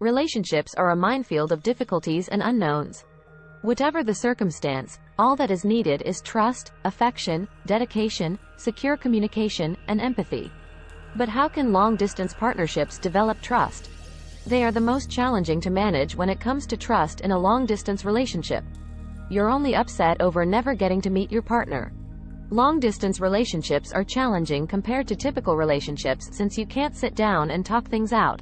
Relationships are a minefield of difficulties and unknowns. Whatever the circumstance, all that is needed is trust, affection, dedication, secure communication, and empathy. But how can long-distance partnerships develop trust? They are the most challenging to manage when it comes to trust in a long-distance relationship. You're only upset over never getting to meet your partner. Long-distance relationships are challenging compared to typical relationships since you can't sit down and talk things out.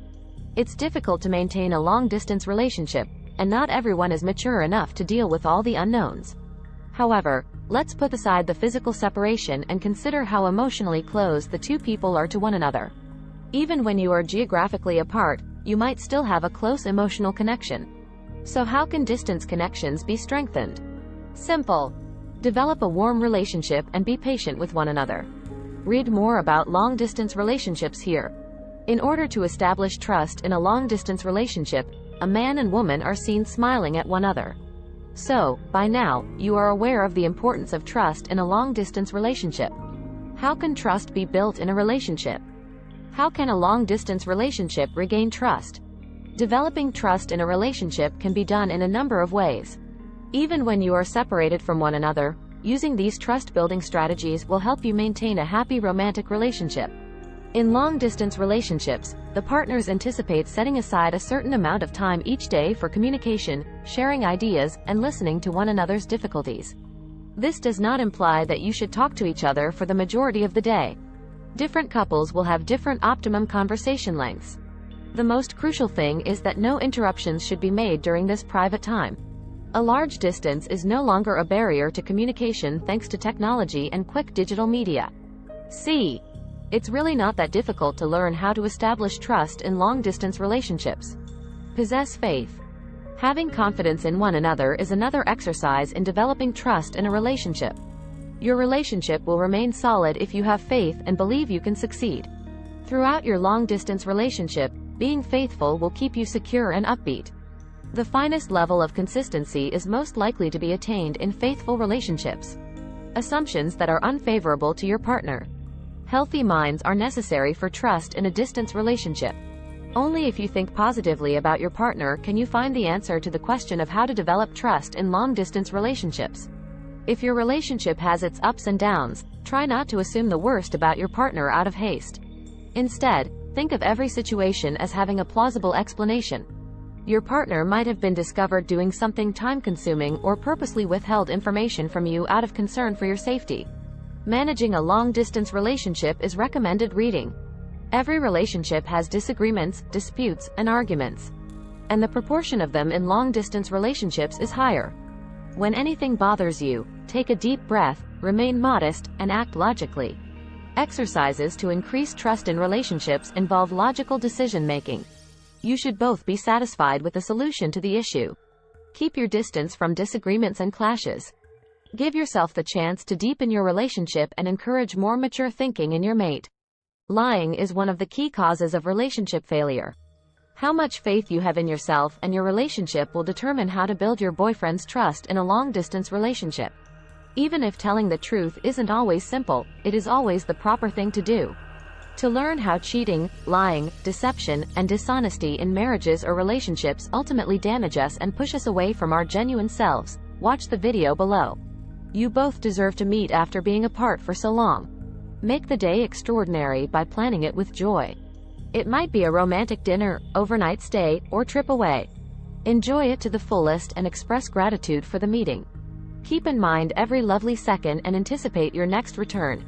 It's difficult to maintain a long-distance relationship, and not everyone is mature enough to deal with all the unknowns. However, let's put aside the physical separation and consider how emotionally close the two people are to one another. Even when you are geographically apart, you might still have a close emotional connection. So how can distance connections be strengthened? Simple. Develop a warm relationship and be patient with one another. Read more about long-distance relationships here. In order to establish trust in a long-distance relationship, a man and woman are seen smiling at one another. So, by now, you are aware of the importance of trust in a long-distance relationship. How can trust be built in a relationship? How can a long-distance relationship regain trust? Developing trust in a relationship can be done in a number of ways. Even when you are separated from one another, using these trust-building strategies will help you maintain a happy romantic relationship. In long-distance relationships, the partners anticipate setting aside a certain amount of time each day for communication, sharing ideas, and listening to one another's difficulties. This does not imply that you should talk to each other for the majority of the day. Different couples will have different optimum conversation lengths. The most crucial thing is that no interruptions should be made during this private time. A large distance is no longer a barrier to communication thanks to technology and quick digital media. C. It's really not that difficult to learn how to establish trust in long-distance relationships. Possess faith. Having confidence in one another is another exercise in developing trust in a relationship. Your relationship will remain solid if you have faith and believe you can succeed. Throughout your long-distance relationship, being faithful will keep you secure and upbeat. The finest level of consistency is most likely to be attained in faithful relationships. Assumptions that are unfavorable to your partner. Healthy minds are necessary for trust in a distance relationship. Only if you think positively about your partner can you find the answer to the question of how to develop trust in long-distance relationships. If your relationship has its ups and downs, try not to assume the worst about your partner out of haste. Instead, think of every situation as having a plausible explanation. Your partner might have been discovered doing something time-consuming or purposely withheld information from you out of concern for your safety. Managing a long-distance relationship is recommended reading. Every relationship has disagreements, disputes, and arguments. And the proportion of them in long-distance relationships is higher. When anything bothers you, take a deep breath, remain modest, and act logically. Exercises to increase trust in relationships involve logical decision-making. You should both be satisfied with the solution to the issue. Keep your distance from disagreements and clashes. Give yourself the chance to deepen your relationship and encourage more mature thinking in your mate. Lying is one of the key causes of relationship failure. How much faith you have in yourself and your relationship will determine how to build your boyfriend's trust in a long-distance relationship. Even if telling the truth isn't always simple, it is always the proper thing to do. To learn how cheating, lying, deception, and dishonesty in marriages or relationships ultimately damage us and push us away from our genuine selves, watch the video below. You both deserve to meet after being apart for so long. Make the day extraordinary by planning it with joy. It might be a romantic dinner, overnight stay, or trip away. Enjoy it to the fullest and express gratitude for the meeting. Keep in mind every lovely second and anticipate your next return.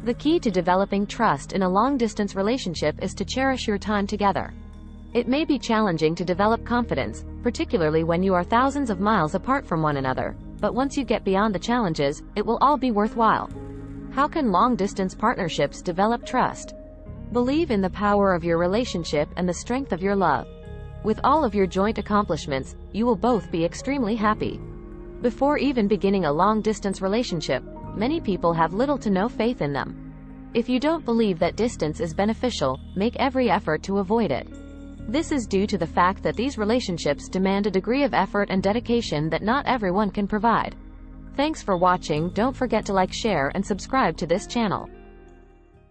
The key to developing trust in a long-distance relationship is to cherish your time together. It may be challenging to develop confidence, particularly when you are thousands of miles apart from one another, but once you get beyond the challenges, it will all be worthwhile. How can long-distance partnerships develop trust? Believe in the power of your relationship and the strength of your love. With all of your joint accomplishments, you will both be extremely happy. Before even beginning a long-distance relationship, many people have little to no faith in them. If you don't believe that distance is beneficial, make every effort to avoid it. This is due to the fact that these relationships demand a degree of effort and dedication that not everyone can provide. Thanks for watching. Don't forget to like, share, and subscribe to this channel.